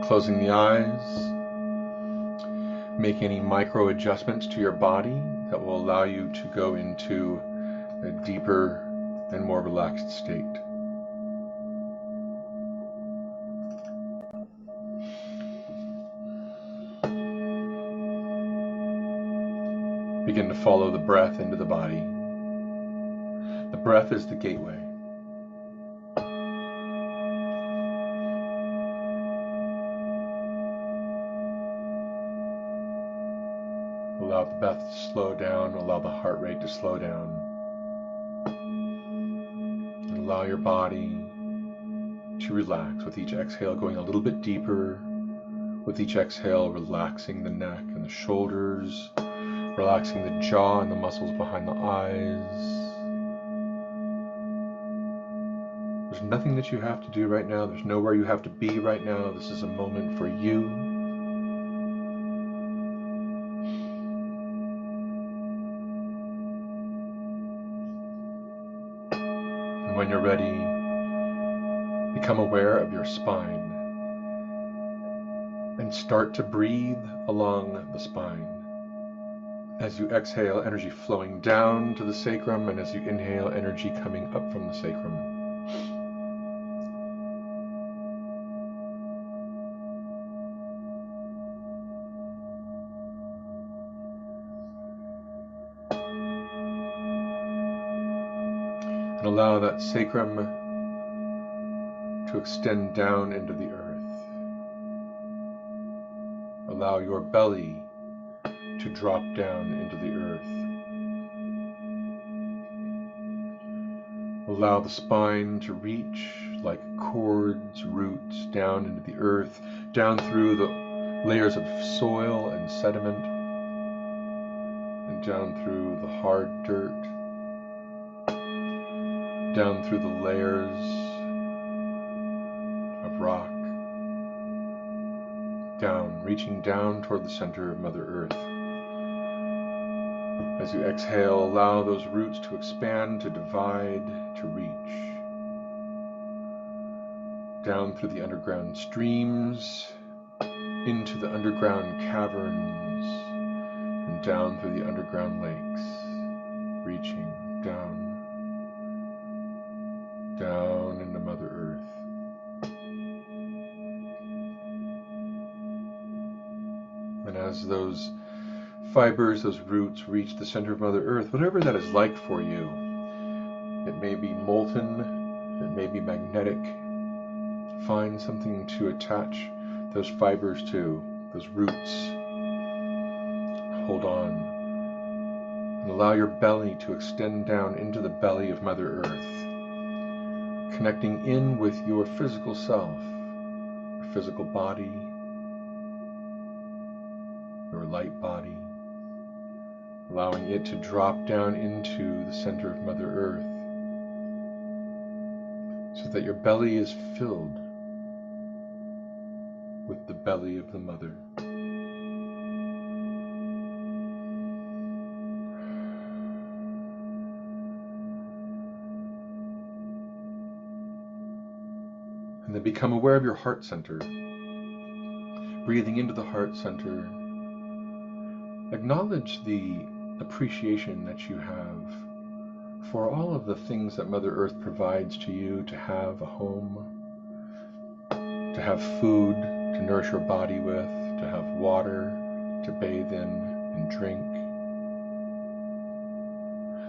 Closing the eyes, make any micro adjustments to your body that will allow you to go into a deeper and more relaxed state. Begin to follow the breath into the body. The breath is the gateway. Allow the breath to slow down, allow the heart rate to slow down. And allow your body to relax with each exhale, going a little bit deeper. With each exhale, relaxing the neck and the shoulders, relaxing the jaw and the muscles behind the eyes. There's nothing that you have to do right now. There's nowhere you have to be right now. This is a moment for you. And when you're ready, become aware of your spine and start to breathe along the spine. As you exhale, energy flowing down to the sacrum, and as you inhale, energy coming up from the sacrum. And allow that sacrum to extend down into the earth. Allow your belly to drop down into the earth. Allow the spine to reach like cords, roots, down into the earth, down through the layers of soil and sediment, and down through the hard dirt, down through the layers of rock, down, reaching down toward the center of Mother Earth. As you exhale, allow those roots to expand, to divide, to reach. Down through the underground streams, into the underground caverns, and down through the underground lakes, reaching down, down into Mother Earth. And as those fibers, those roots reach the center of Mother Earth, whatever that is like for you, it may be molten, it may be magnetic, find something to attach those fibers to, those roots. Hold on. And allow your belly to extend down into the belly of Mother Earth, connecting in with your physical self, your physical body, your light body, allowing it to drop down into the center of Mother Earth so that your belly is filled with the belly of the Mother. And then become aware of your heart center. Breathing into the heart center, acknowledge the appreciation that you have for all of the things that Mother Earth provides to you, to have a home, to have food to nourish your body with, to have water to bathe in and drink,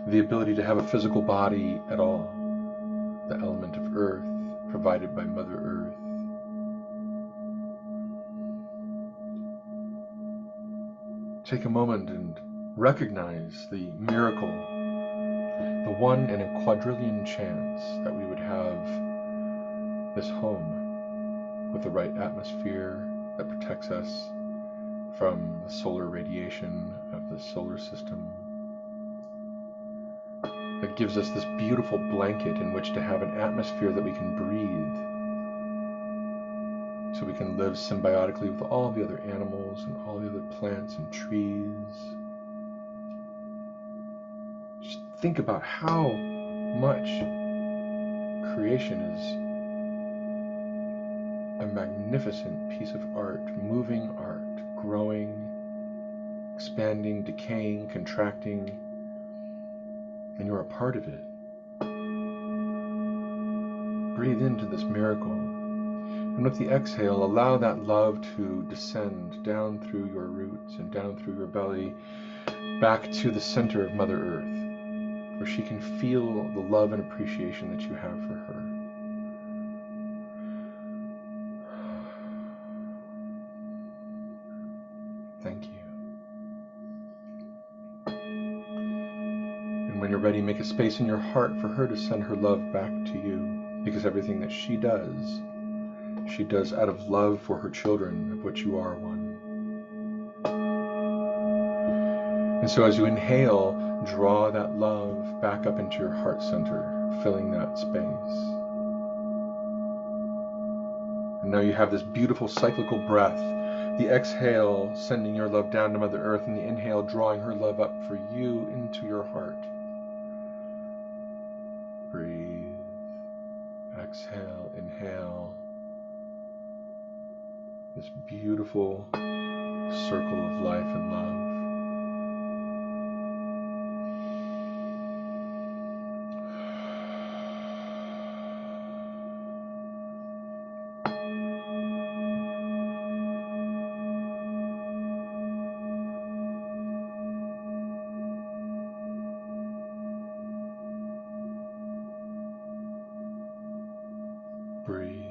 the ability to have a physical body at all, the element of earth provided by Mother Earth. Take a moment and recognize the miracle, the 1 in a quadrillion chance that we would have this home with the right atmosphere that protects us from the solar radiation of the solar system, that gives us this beautiful blanket in which to have an atmosphere that we can breathe, so we can live symbiotically with all the other animals and all the other plants and trees. Just think about how much creation is a magnificent piece of art, moving art, growing, expanding, decaying, contracting, and you're a part of it. Breathe into this miracle, and with the exhale, allow that love to descend down through your roots and down through your belly, back to the center of Mother Earth, where she can feel the love and appreciation that you have for her. Thank you. And when you're ready, make a space in your heart for her to send her love back to you, because everything that she does out of love for her children, of which you are one. And so as you inhale, draw that love back up into your heart center, filling that space. And now you have this beautiful cyclical breath. The exhale, sending your love down to Mother Earth, and the inhale, drawing her love up for you into your heart. Breathe. Exhale, inhale. This beautiful circle of life and love. Breathe.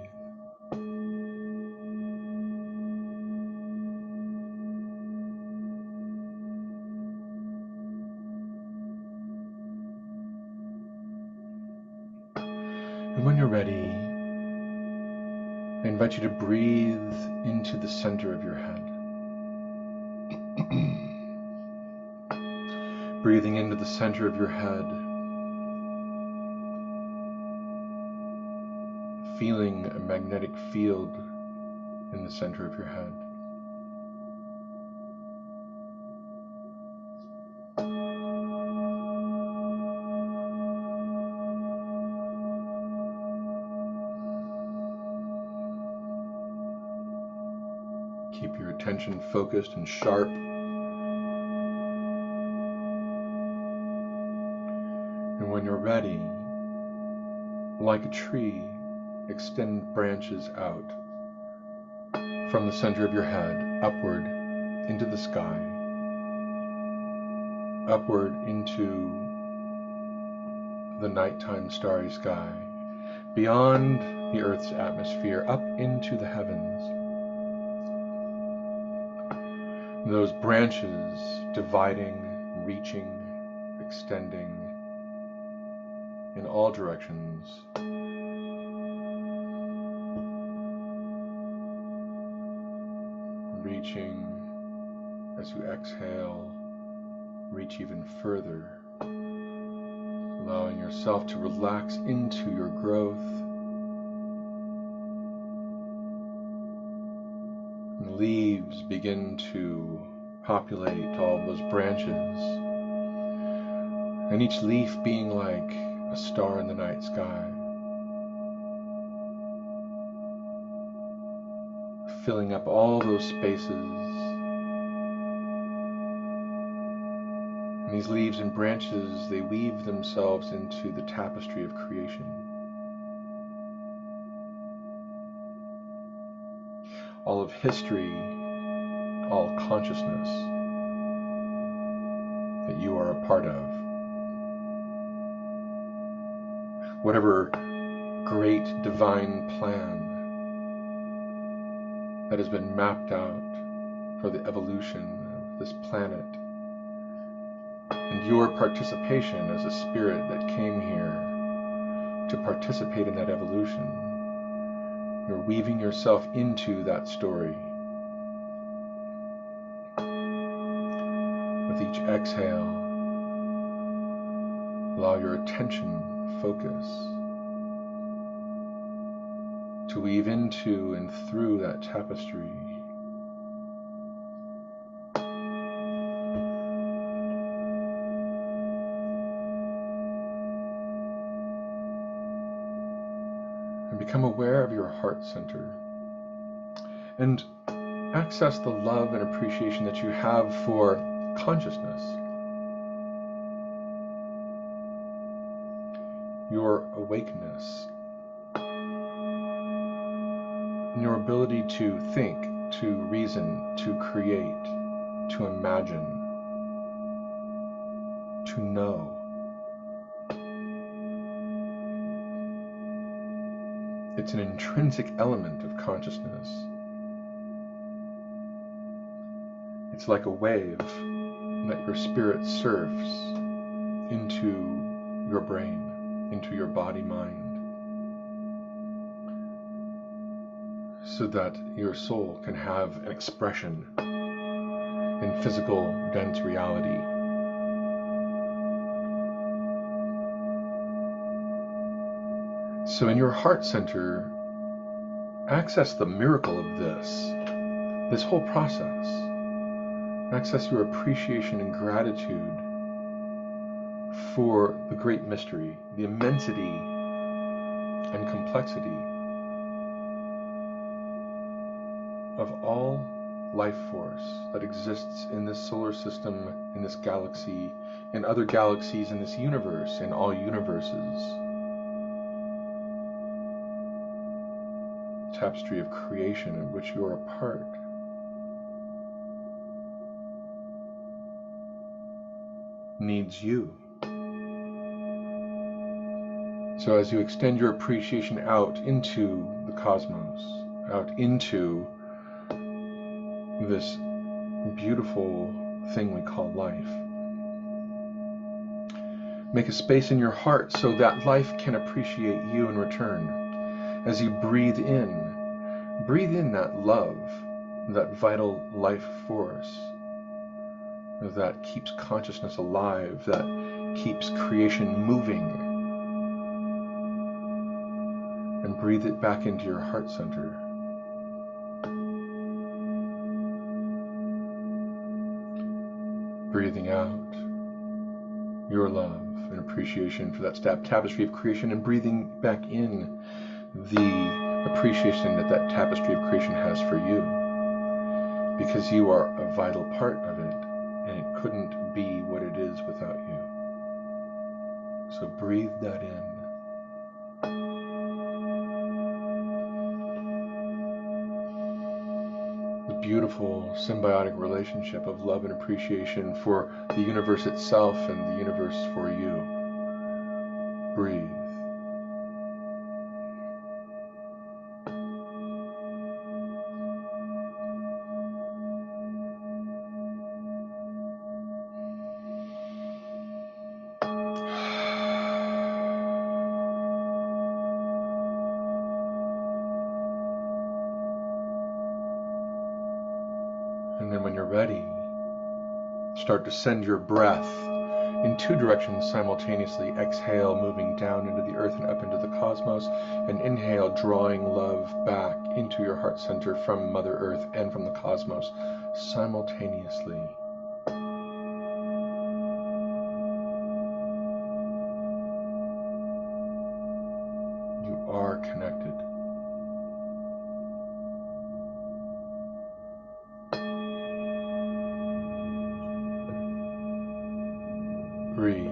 And when you're ready, I invite you to breathe into the center of your head. Breathing into the center of your head, feeling a magnetic field in the center of your head. Keep your attention focused and sharp. And when you're ready, like a tree, extend branches out from the center of your head, upward into the sky, upward into the nighttime starry sky, beyond the Earth's atmosphere, up into the heavens. Those branches dividing, reaching, extending in all directions. Reaching, as you exhale, reach even further, allowing yourself to relax into your growth. And leaves begin to populate all those branches, and each leaf being like a star in the night sky, filling up all those spaces. And these leaves and branches, they weave themselves into the tapestry of creation. All of history, all consciousness that you are a part of. Whatever great divine plan that has been mapped out for the evolution of this planet, and your participation as a spirit that came here to participate in that evolution. You're weaving yourself into that story. With each exhale, allow your attention, focus, to weave into and through that tapestry. And become aware of your heart center. and access the love and appreciation that you have for consciousness, your awakeness, and your ability to think, to reason, to create, to imagine, to know. It's an intrinsic element of consciousness. It's like a wave that your spirit surfs into your brain, into your body-mind, so that your soul can have an expression in physical, dense reality. So in your heart center, access the miracle of this whole process. Access your appreciation and gratitude for the great mystery, the immensity and complexity of all life force that exists in this solar system, in this galaxy, in other galaxies, in this universe, in all universes. Tapestry of creation of which you are a part. Needs you. So as you extend your appreciation out into the cosmos, out into this beautiful thing we call life, make a space in your heart so that life can appreciate you in return. As you breathe in that love, that vital life force that keeps consciousness alive, that keeps creation moving, and breathe it back into your heart center. Breathing out your love and appreciation for that tapestry of creation, and breathing back in the appreciation that that tapestry of creation has for you, because you are a vital part of it, and it couldn't be what it is without you. So breathe that in. The beautiful symbiotic relationship of love and appreciation for the universe itself and the universe for you. Breathe. And then when you're ready, start to send your breath in two directions simultaneously. Exhale, moving down into the earth and up into the cosmos, and inhale, drawing love back into your heart center from Mother Earth and from the cosmos simultaneously. You are connected. Breathe.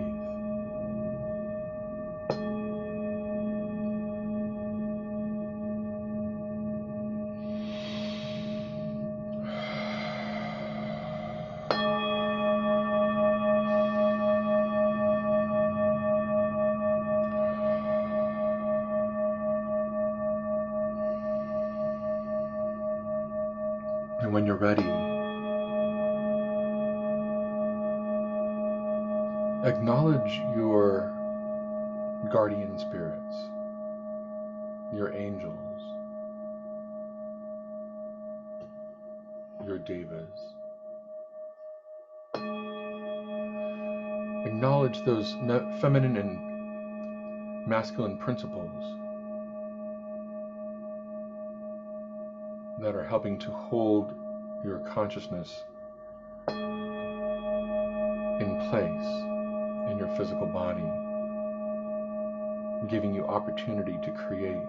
And when you're ready, acknowledge your guardian spirits, your angels, your devas. Acknowledge those feminine and masculine principles that are helping to hold your consciousness in place in your physical body, giving you opportunity to create.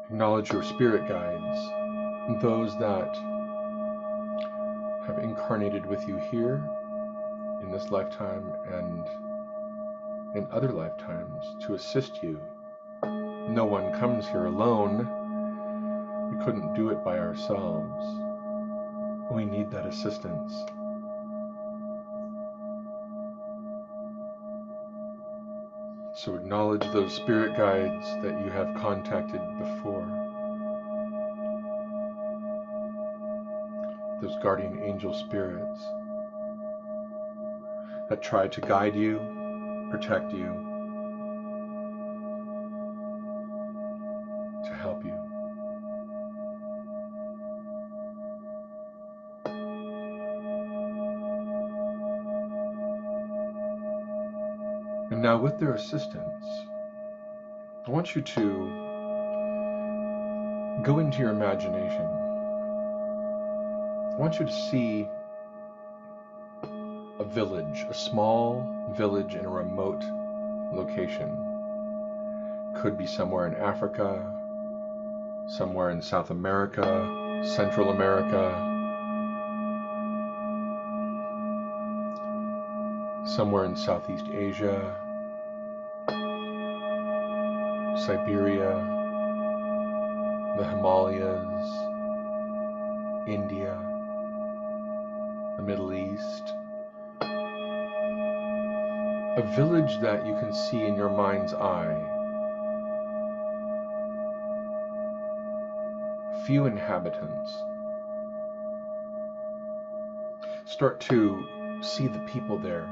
Acknowledge your spirit guides those that have incarnated with you here in this lifetime and in other lifetimes to assist you. No one comes here alone. We couldn't do it by ourselves. We need that assistance. So acknowledge those spirit guides that you have contacted before. Those guardian angel spirits that try to guide you, protect you, to help you. And now with their assistance, I want you to go into your imagination. I want you to see a village, a small village in a remote location. Could be somewhere in Africa, somewhere in South America, Central America, somewhere in Southeast Asia, Siberia, the Himalayas, India, the Middle East. A village that you can see in your mind's eye. Few inhabitants. Start to see the people there.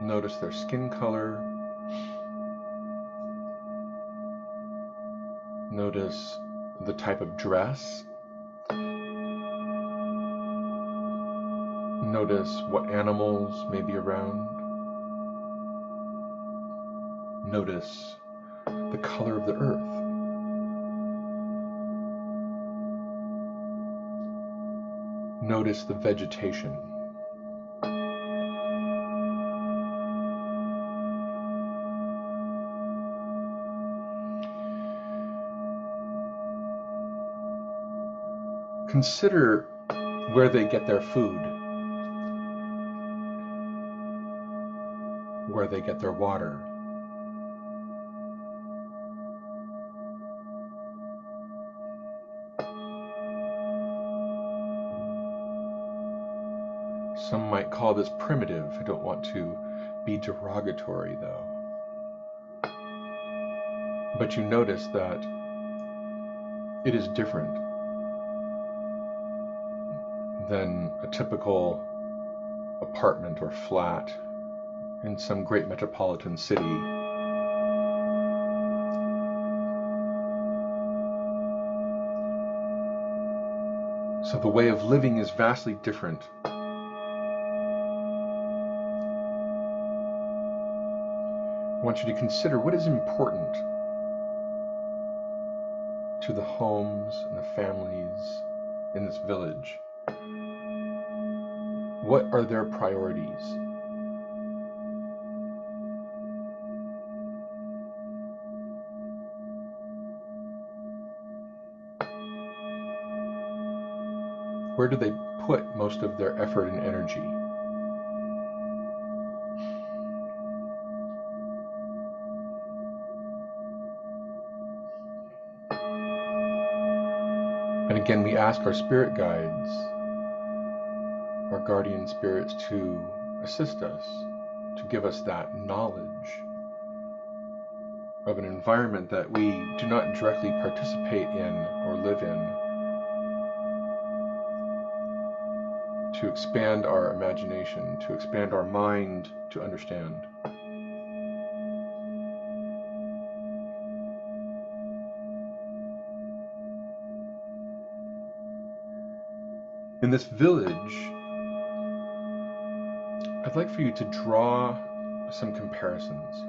Notice their skin color. Notice the type of dress. Notice what animals may be around. Notice the color of the earth. Notice the vegetation. Consider where they get their food, where they get their water. Some might call this primitive. I don't want to be derogatory, though. But you notice that it is different than a typical apartment or flat in some great metropolitan city. So the way of living is vastly different. I want you to consider what is important to the homes and the families in this village. What are their priorities? Where do they put most of their effort and energy? And again, we ask our spirit guides, our guardian spirits, to assist us, to give us that knowledge of an environment that we do not directly participate in or live in, to expand our imagination, to expand our mind, to understand. In this village, I'd like for you to draw some comparisons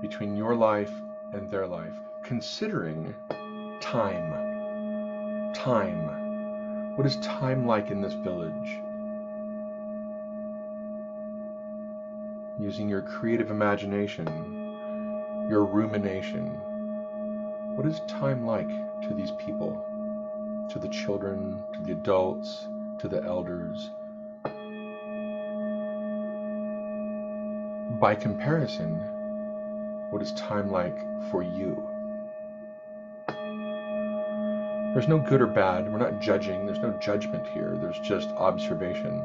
between your life and their life, considering time. Time. What is time like in this village? Using your creative imagination, your rumination, What is time like to these people? To the children, to the adults, to the elders? By comparison, what is time like for you? There's no good or bad. We're not judging. There's no judgment here. There's just observation.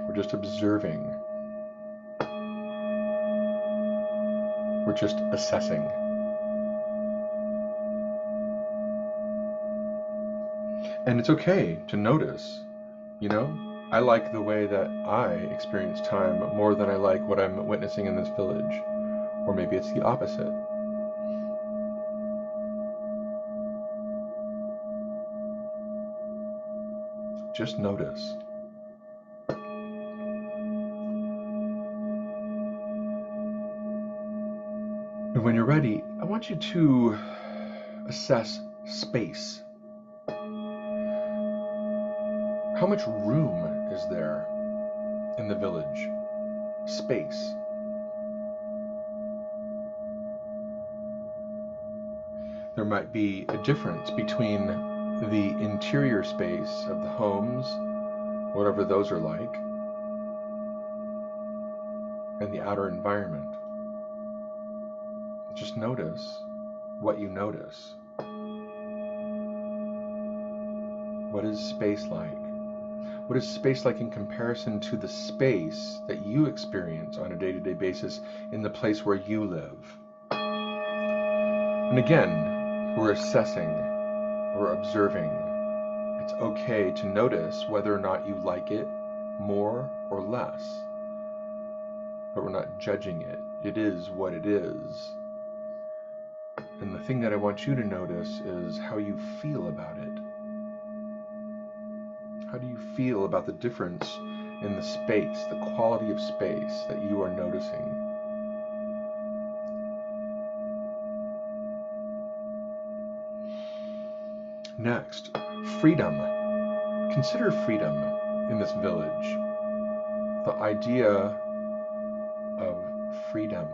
We're just observing. We're just assessing. And it's okay to notice, you know? I like the way that I experience time more than I like what I'm witnessing in this village. Or maybe it's the opposite. Just notice. And when you're ready, I want you to assess space. How much room is there in the village? Space. There might be a difference between the interior space of the homes, whatever those are like, and the outer environment. Just notice what you notice. What is space like? What is space like in comparison to the space that you experience on a day-to-day basis in the place where you live? And again, we're assessing, we're observing. It's okay to notice whether or not you like it more or less. But we're not judging it. It is what it is. And the thing that I want you to notice is how you feel about it. How do you feel about the difference in the space, the quality of space that you are noticing? Next, freedom. Consider freedom in this village. The idea of freedom.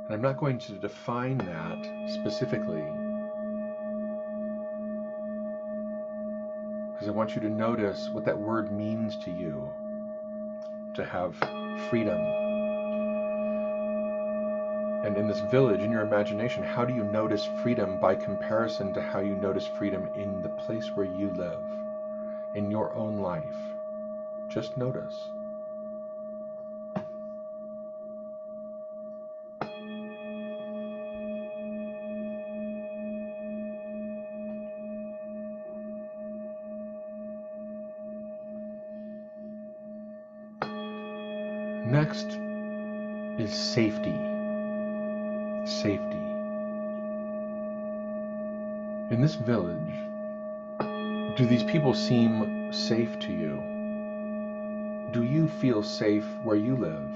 And I'm not going to define that specifically, because I want you to notice what that word means to you, to have freedom. And in this village, in your imagination, how do you notice freedom by comparison to how you notice freedom in the place where you live, in your own life? Just notice. Next is safety. Safety. In this village, do these people seem safe to you? Do you feel safe where you live?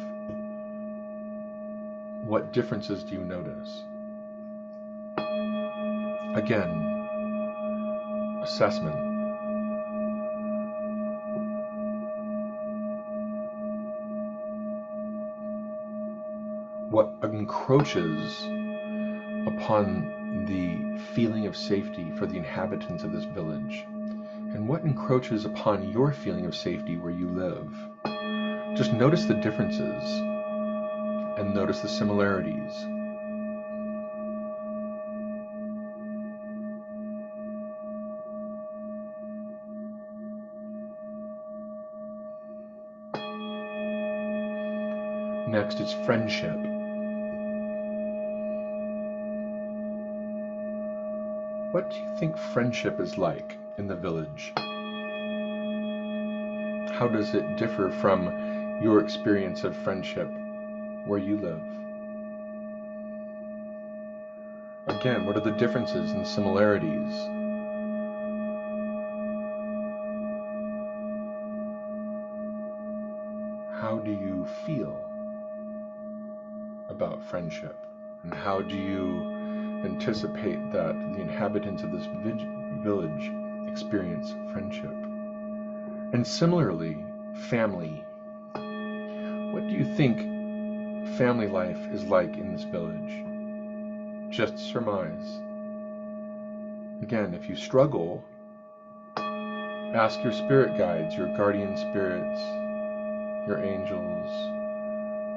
What differences do you notice? Again, assessment. What encroaches upon the feeling of safety for the inhabitants of this village? And what encroaches upon your feeling of safety where you live? Just notice the differences and notice the similarities. Next is friendship. What do you think friendship is like in the village? How does it differ from your experience of friendship where you live? Again, what are the differences and similarities? How do you feel about friendship? And how do you anticipate that the inhabitants of this village experience friendship? And similarly, family. What do you think family life is like in this village? Just surmise. Again, if you struggle, ask your spirit guides, your guardian spirits, your angels,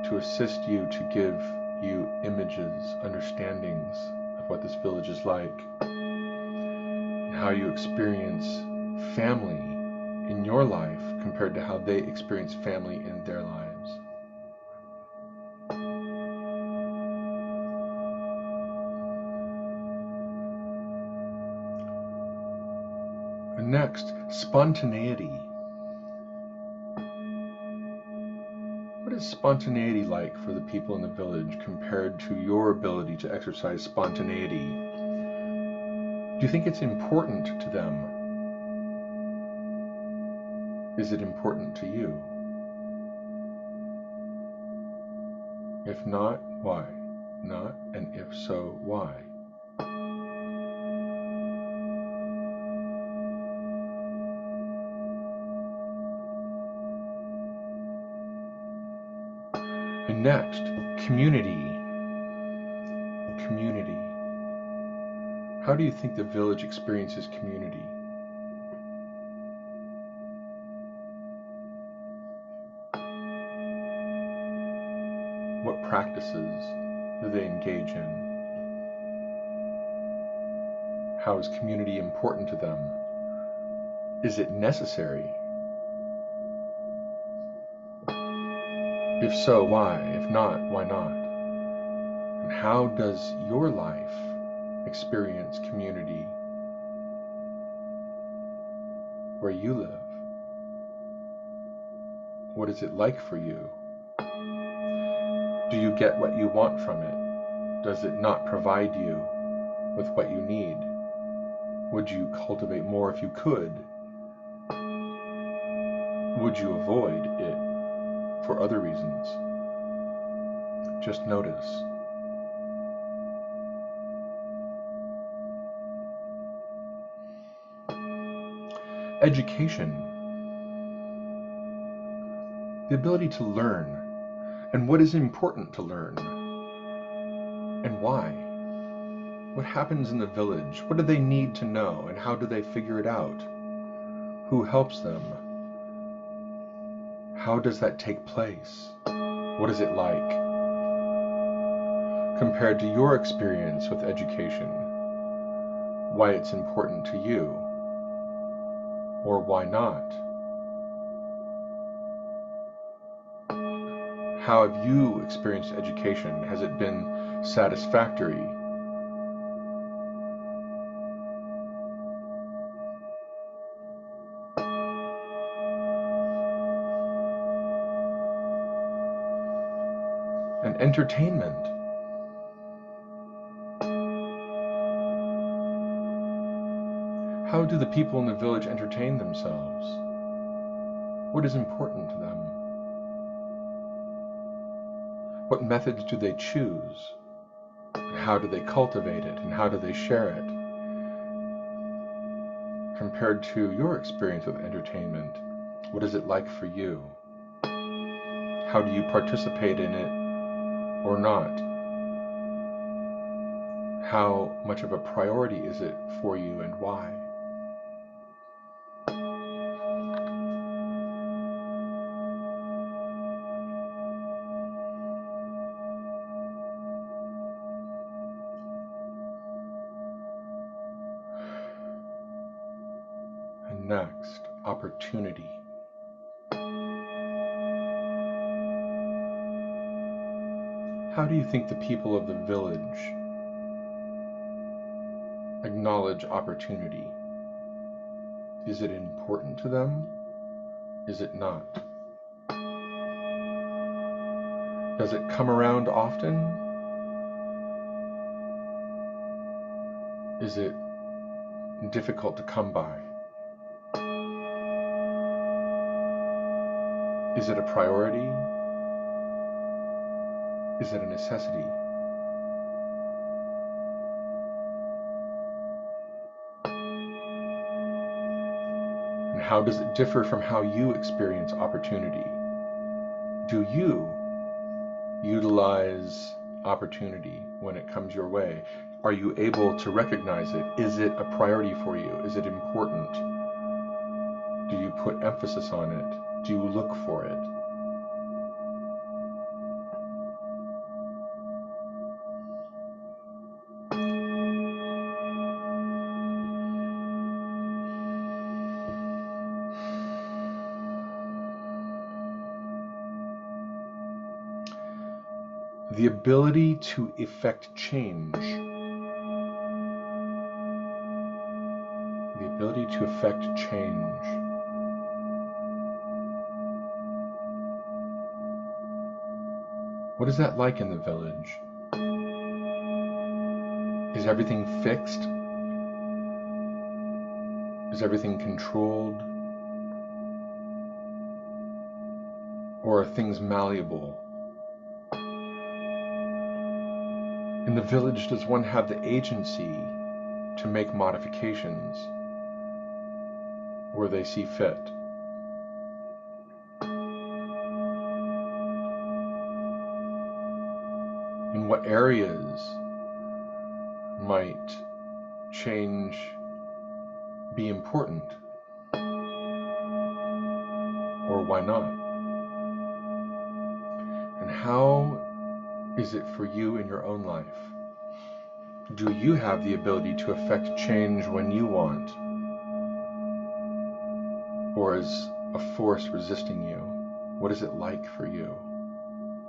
to assist you, to give you images, understandings of what this village is like, and how you experience family in your life compared to how they experience family in their lives. And next, spontaneity. What is spontaneity like for the people in the village compared to your ability to exercise spontaneity? Do you think it's important to them? Is it important to you? If not, why not? And if so, why? And next, community. Community. How do you think the village experiences community? What practices do they engage in? How is community important to them? Is it necessary? If so, why? If not, why not? And how does your life experience community where you live? What is it like for you? Do you get what you want from it? Does it not provide you with what you need? Would you cultivate more if you could? Would you avoid it for other reasons? Just notice. Education. The ability to learn, and what is important to learn, and why. What happens in the village? What do they need to know, and how do they figure it out? Who helps them? How does that take place? What is it like? Compared to your experience with education, why it's important to you, or why not? How have you experienced education? Has it been satisfactory? And entertainment. How do the people in the village entertain themselves? What is important to them? What methods do they choose? And how do they cultivate it? And how do they share it? Compared to your experience with entertainment, what is it like for you? How do you participate in it or not? How much of a priority is it for you and why? And next, opportunity. How do you think the people of the village acknowledge opportunity? Is it important to them? Is it not? Does it come around often? Is it difficult to come by? Is it a priority? Is it a necessity? And how does it differ from how you experience opportunity? do you utilize opportunity when it comes your way? Are you able to recognize it? Is it a priority for you? Is it important? Do you put emphasis on it? Do you look for it? The ability to effect change. The ability to effect change. What is that like in the village? Is everything fixed? Is everything controlled? Or are things malleable? In the village, does one have the agency to make modifications where they see fit? In what areas might change be important? Or why not? And how is it for you in your own life? Do you have the ability to affect change when you want? Or is a force resisting you? What is it like for you?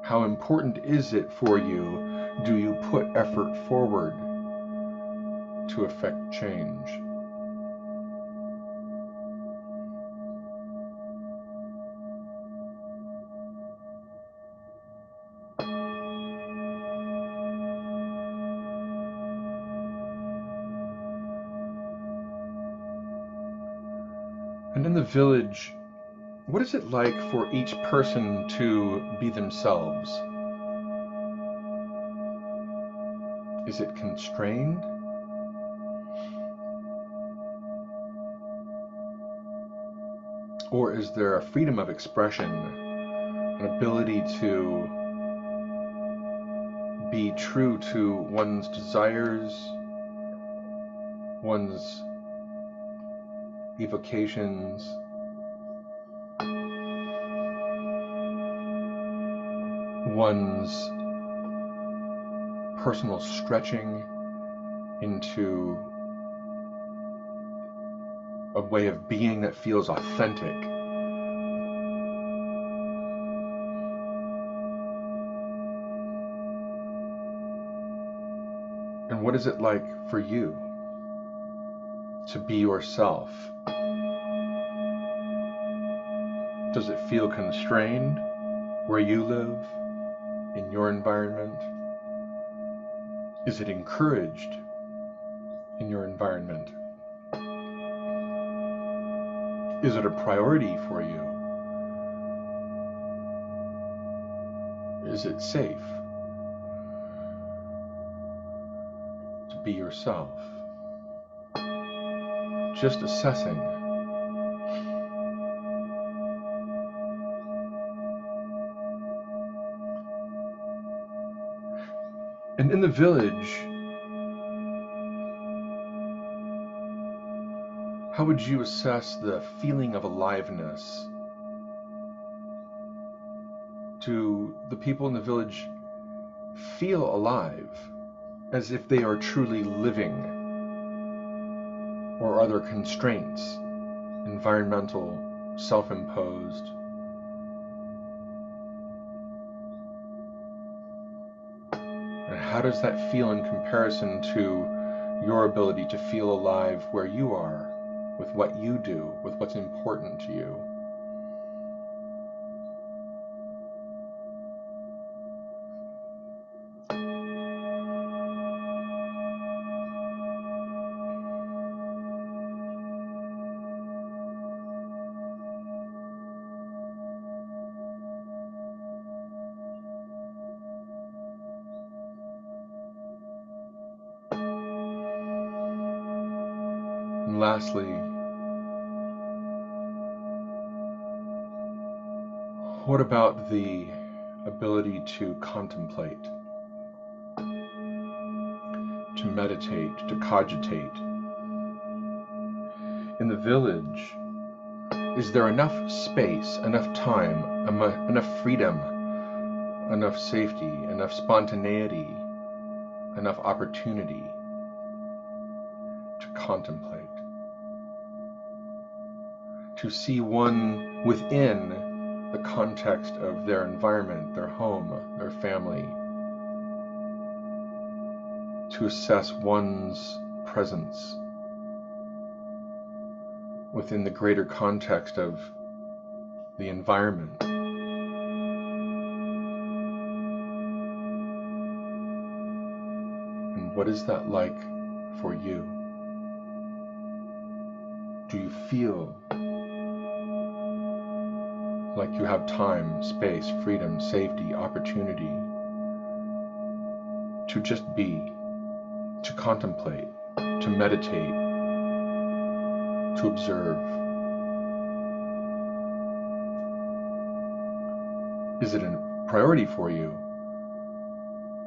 How important is it for you? Do you put effort forward to affect change? And in the village, what is it like for each person to be themselves? Is it constrained? Or is there a freedom of expression, an ability to be true to one's desires, one's evocations, one's personal stretching into a way of being that feels authentic? And what is it like for you to be yourself? Does it feel constrained where you live, in your environment? Is it encouraged in your environment? Is it a priority for you? Is it safe to be yourself? Just assessing. And in the village, how would you assess the feeling of aliveness? Do the people in the village feel alive, as if they are truly living? Or are there constraints, environmental, self-imposed? And how does that feel in comparison to your ability to feel alive where you are, with what you do, with what's important to you? And lastly, what about the ability to contemplate, to meditate, to cogitate. In the village, is there enough space, enough time, enough freedom, enough safety, enough spontaneity, enough opportunity to contemplate, to see one within the context of their environment, their home, their family, to assess one's presence within the greater context of the environment. And what is that like for you? Do you feel like you have time, space, freedom, safety, opportunity to just be, to contemplate, to meditate, to observe? Is it a priority for you?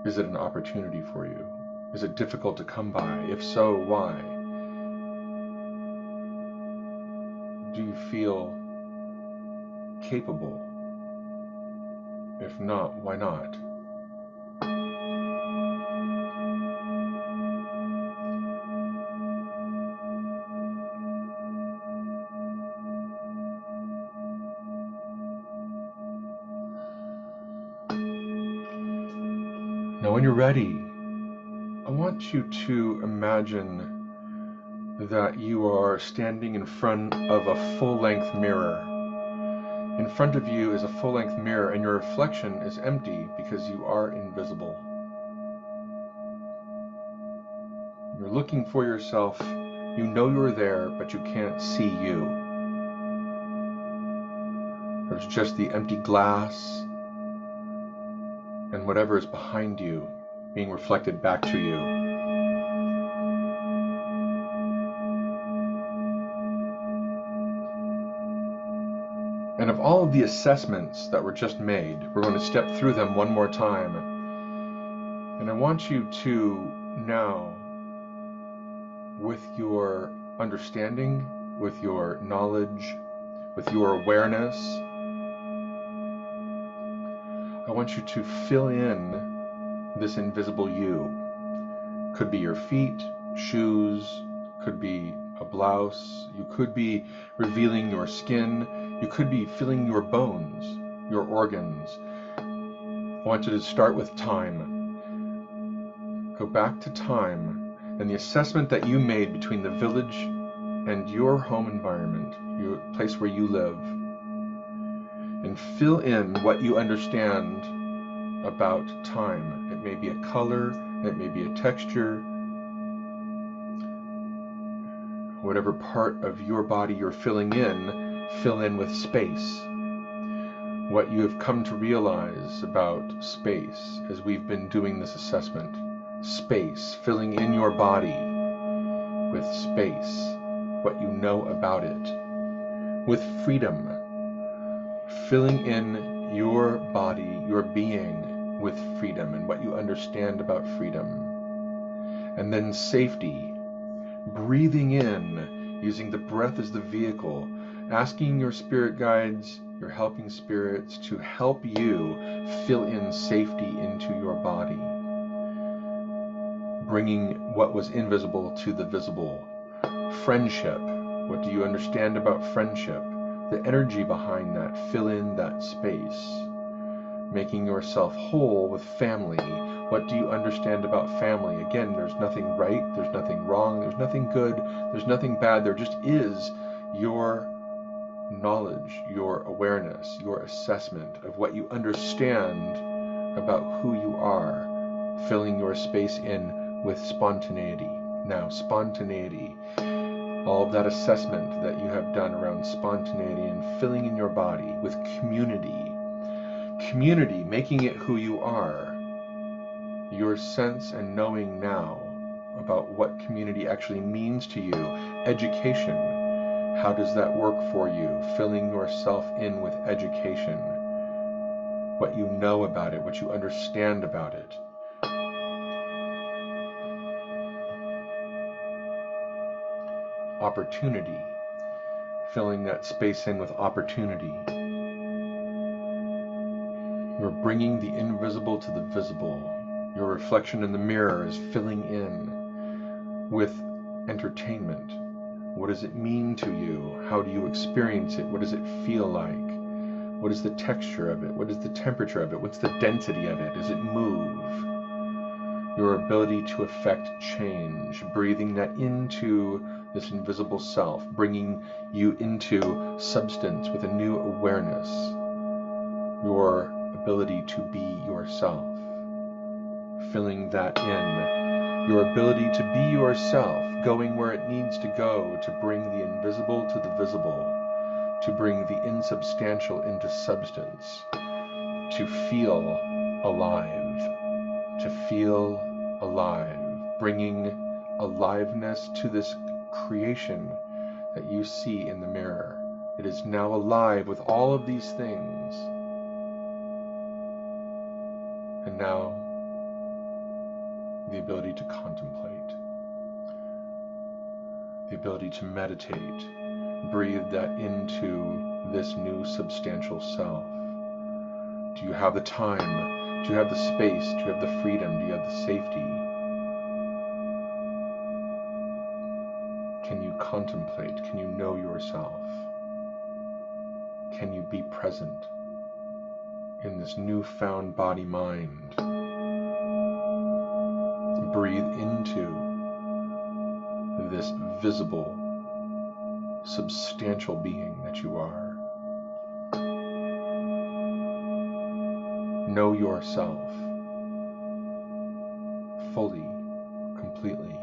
Is it an opportunity for you? Is it difficult to come by? If so, why? Do you feel capable? If not, why not? Now, when you're ready, I want you to imagine that you are standing in front of a full-length mirror. In front of you is a full-length mirror, and your reflection is empty because you are invisible. You're looking for yourself. You know you're there, but you can't see you. There's just the empty glass and whatever is behind you being reflected back to you. And of all of the assessments that were just made, we're going to step through them one more time. And I want you to now, with your understanding, with your knowledge, with your awareness, I want you to fill in this invisible you. Could be your feet, shoes, could be a blouse, you could be revealing your skin, you could be filling your bones, your organs. I want you to start with time. Go back to time and the assessment that you made between the village and your home environment, your place where you live, and fill in what you understand about time. It may be a color, it may be a texture, whatever part of your body you're filling in, fill in with space. What you have come to realize about space as we've been doing this assessment. Space, filling in your body with space, what you know about it. With freedom, filling in your body, your being with freedom and what you understand about freedom. And then safety, breathing in, using the breath as the vehicle, asking your spirit guides, your helping spirits to help you fill in safety into your body. Bringing what was invisible to the visible. Friendship, what do you understand about friendship? The energy behind that, fill in that space. Making yourself whole with family. What do you understand about family? Again, there's nothing right, there's nothing wrong, there's nothing good, there's nothing bad. There just is your knowledge, your awareness, your assessment of what you understand about who you are, filling your space in with spontaneity. Now, spontaneity. All of that assessment that you have done around spontaneity and filling in your body with community. Community, making it who you are. Your sense and knowing now about what community actually means to you. Education. How does that work for you? Filling yourself in with education. what you know about it, what you understand about it. Opportunity, filling that space in with opportunity. You're bringing the invisible to the visible. Your reflection in the mirror is filling in with entertainment. What does it mean to you? How do you experience it? What does it feel like? What is the texture of it? What is the temperature of it? What's the density of it? Does it move? Your ability to affect change, breathing that into this invisible self, bringing you into substance with a new awareness. Your ability to be yourself, filling that in. Your ability to be yourself, going where it needs to go to bring the invisible to the visible, to bring the insubstantial into substance, to feel alive, bringing aliveness to this creation that you see in the mirror. It is now alive with all of these things. And now, the ability to contemplate, the ability to meditate, breathe that into this new substantial self. Do you have the time? Do you have the space? Do you have the freedom? Do you have the safety? Can you contemplate? Can you know yourself? Can you be present in this newfound body-mind? Breathe into this visible, substantial being that you are. Know yourself fully, completely.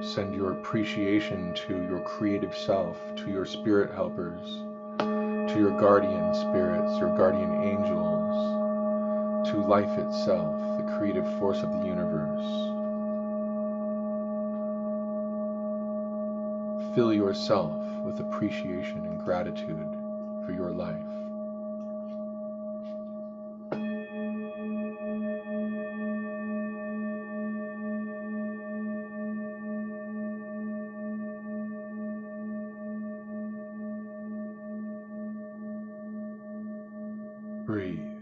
Send your appreciation to your creative self, to your spirit helpers, to your guardian spirits, your guardian angels, to life itself, the creative force of the universe. Fill yourself with appreciation and gratitude for your life. Breathe.